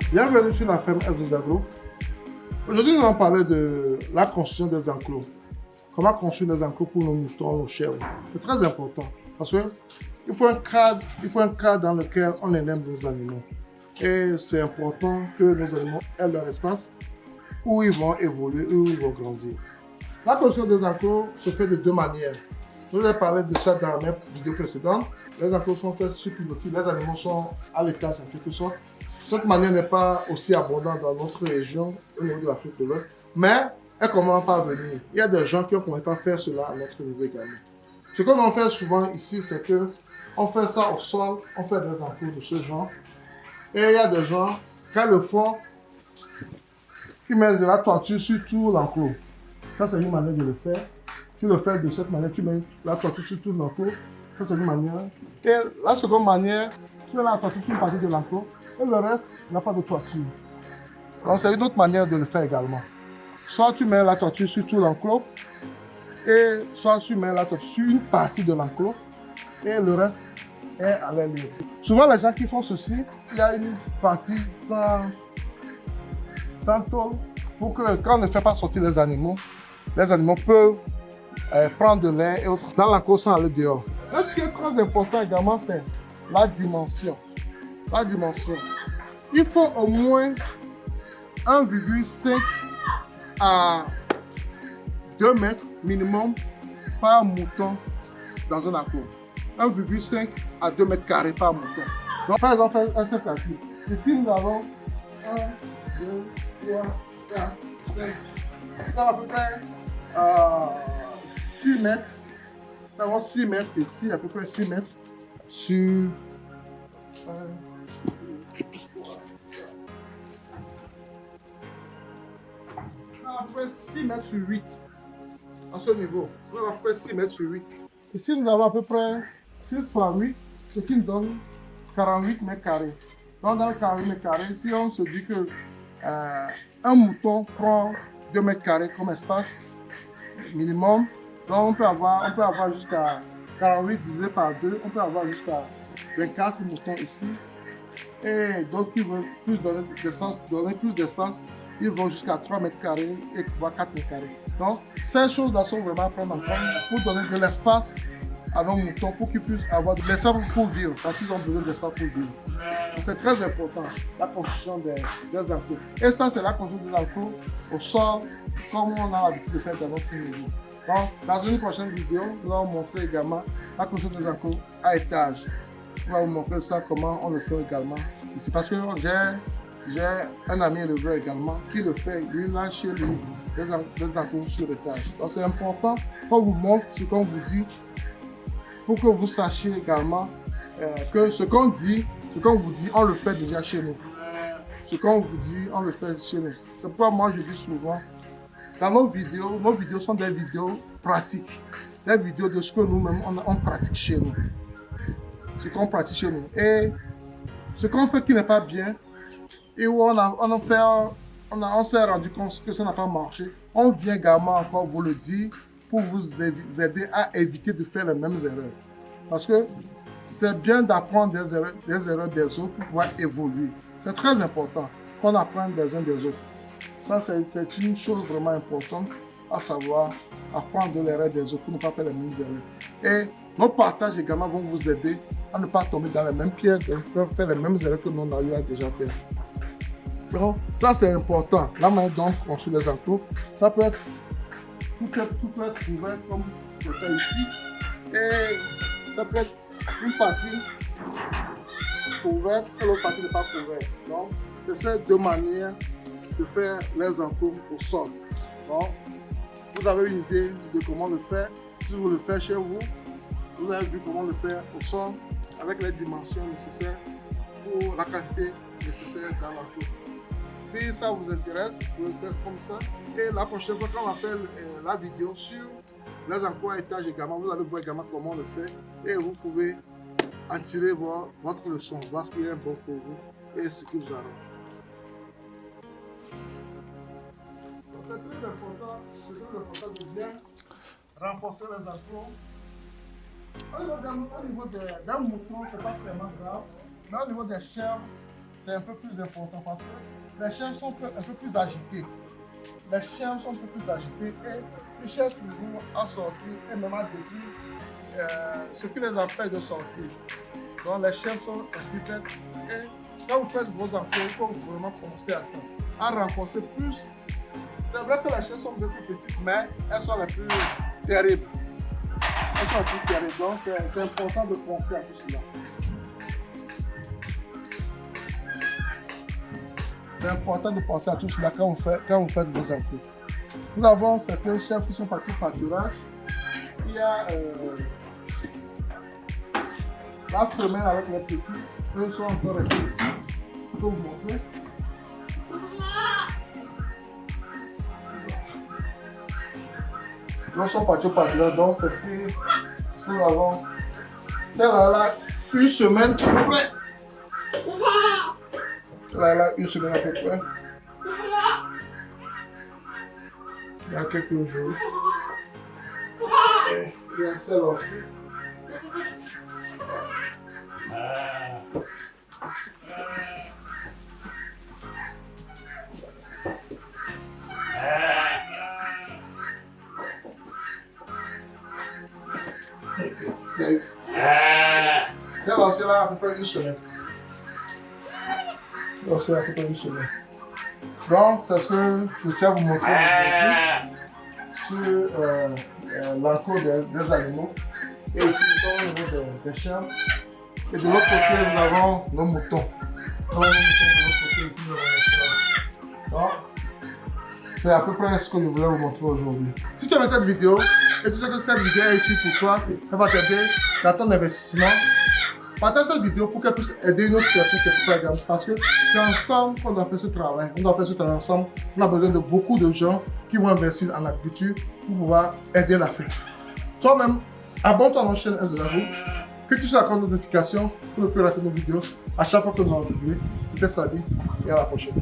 Bienvenue sur la ferme F2 Agro. Aujourd'hui, nous allons parler de la construction des enclos. Comment construire des enclos pour nos moutons, nos chèvres. C'est très important parce qu'il faut un cadre dans lequel on élève nos animaux. Et c'est important que nos animaux aient leur espace où ils vont évoluer, où ils vont grandir. La construction des enclos se fait de deux manières. Je vous ai parlé de ça dans mes vidéos précédentes. Les enclos sont faits sur pilotis, les animaux sont à l'étage en quelque sorte. Cette manière n'est pas aussi abondante dans notre région, au niveau de l'Afrique de l'Ouest, mais elle commence par venir. Il y a des gens qui ne pourraient pas faire cela à notre niveau également. Ce que l'on fait souvent ici, c'est que on fait ça au sol, on fait des enclos de ce genre. Et il y a des gens qui le font, qui mettent de la toiture sur tout l'enclos. Ça, c'est une manière de le faire. Tu le fais de cette manière, tu mets la toiture sur tout l'enclos. Ça, c'est une manière. Et la seconde manière, tu mets la toiture sur une partie de l'enclos et le reste n'a pas de toiture. Donc, c'est une autre manière de le faire également. Soit tu mets la toiture sur tout l'enclos, et soit tu mets la toiture sur une partie de l'enclos et le reste est à l'air libre. Souvent, les gens qui font ceci, il y a une partie sans tôle pour que quand on ne fait pas sortir les animaux peuvent prendre de l'air et autres dans l'enclos sans aller dehors. Et ce qui est très important également, c'est la dimension. La dimension. Il faut au moins 1,5 à 2 mètres minimum par mouton dans un enclos. 1,5 à 2 mètres carrés par mouton. Donc, par exemple, un simple calcul. Ici, nous avons 1, 2, 3, 4, 5. Nous avons à peu près 6 mètres. Nous avons 6 mètres ici, à peu près 6 mètres sur 6 mètres sur 8 à ce niveau. Nous avons à peu près 6 mètres sur 8. Ici, nous avons à peu près 6 fois 8, ce qui nous donne 48 mètres carrés. Donc, dans le 48 mètres carrés, si on se dit que un mouton prend 2 mètres carrés comme espace minimum, donc on peut avoir jusqu'à 48 divisé par 2, on peut avoir jusqu'à 24 moutons ici. Et d'autres qui veulent donner plus d'espace, ils vont jusqu'à 3 mètres carrés et 4 mètres carrés. Donc, ces choses-là sont vraiment à prendre en compte pour donner de l'espace à nos moutons pour qu'ils puissent avoir de l'espace pour vivre, parce qu'ils ont besoin d'espace pour vivre. Donc, c'est très important, la construction des enclos. Et ça, c'est la construction des enclos au sol, comme on a l'habitude de faire dans notre niveau. Donc, dans une prochaine vidéo, nous allons montrer également la construction des enclos à étage. On va vous montrer ça, comment on le fait également ici. Parce que j'ai un ami éleveur également qui le fait, lui, là, chez lui, des enclos sur étage. Donc, c'est important qu'on vous montre ce qu'on vous dit pour que vous sachiez également que ce qu'on vous dit, on le fait déjà chez nous. Ce qu'on vous dit, on le fait chez nous. C'est pourquoi moi, je dis souvent, dans nos vidéos sont des vidéos pratiques. Des vidéos de ce que nous-mêmes, on pratique chez nous. Ce qu'on pratique chez nous. Et ce qu'on fait qui n'est pas bien, et où on s'est rendu compte que ça n'a pas marché, on vient également encore vous le dire pour vous aider à éviter de faire les mêmes erreurs. Parce que c'est bien d'apprendre des erreurs des autres pour pouvoir évoluer. C'est très important qu'on apprenne des uns des autres. Ça, c'est une chose vraiment importante à savoir, apprendre de l'erreur des autres pour ne pas faire les mêmes erreurs. Et nos partages également vont vous aider à ne pas tomber dans les mêmes pièges, de faire les mêmes erreurs que nous on a eu à déjà faire. Donc, ça c'est important. La manière dont on construit les enclos, ça peut être tout peut être ouvert comme je fais ici. Et ça peut être une partie ouverte et l'autre partie n'est pas ouverte. Donc, c'est ces deux manières de faire les enclos au sol. Donc, vous avez une idée de comment le faire. Si vous le faites chez vous, vous avez vu comment le faire au sol avec les dimensions nécessaires pour la quantité nécessaire dans l'enclos. Si ça vous intéresse, vous pouvez le faire comme ça. Et la prochaine fois, quand on va faire la vidéo sur les enclos à étage également, vous allez voir également comment on le fait. Et vous pouvez en tirer votre leçon, voir ce qui est bon pour vous et ce qui vous arrange. C'est très important de bien renforcer les enclos. Au niveau d'un mouton, ce n'est pas vraiment grave, mais au niveau des chèvres, c'est un peu plus important parce que les chiens sont un peu plus agités. Les chiens sont un peu plus agités et ils cherchent toujours à sortir et même à découvrir ce qui les empêche de sortir. Donc les chiens sont ainsi faits et quand vous faites vos enfants, il faut vraiment penser à ça. À renforcer plus. C'est vrai que les chiens sont beaucoup petites, mais elles sont les plus terribles. Elles sont les plus terribles, donc c'est important de penser à tout cela. C'est important de penser à tout cela quand vous faites vos enfants. Nous avons certains chiens qui sont partis pâturage. Il y a la femelle avec les petits. Eux sont encore restés ici. Je peux vous montrer. Nous sommes partis au pâturage, donc c'est ce que nous avons. Celle-là, une semaine à peu près. Là, une semaine à peu près. Il y a quelques jours. Et il y a celle aussi. Celle aussi là, à peu près une semaine. Donc, c'est à peu près une semaine. Donc, c'est ce que je tiens à vous montrer sur l'encours des animaux. Et ici, au niveau des chiens. Et de l'autre côté, nous avons nos moutons. Donc, c'est à peu près ce que je voulais vous montrer aujourd'hui. Si tu aimes cette vidéo et tu sais que cette vidéo est utile pour toi, elle va t'aider dans ton investissement. Partage cette vidéo pour qu'elle puisse aider une autre personne qui peut également. Parce que c'est ensemble qu'on doit faire ce travail. On doit faire ce travail ensemble. On a besoin de beaucoup de gens qui vont investir en agriculture pour pouvoir aider l'Afrique. Toi-même, abonne-toi à notre chaîne S de la Roue. Clique sur la cloche de notification pour ne plus rater nos vidéos à chaque fois que nous allons publier. C'était Sadi et à la prochaine.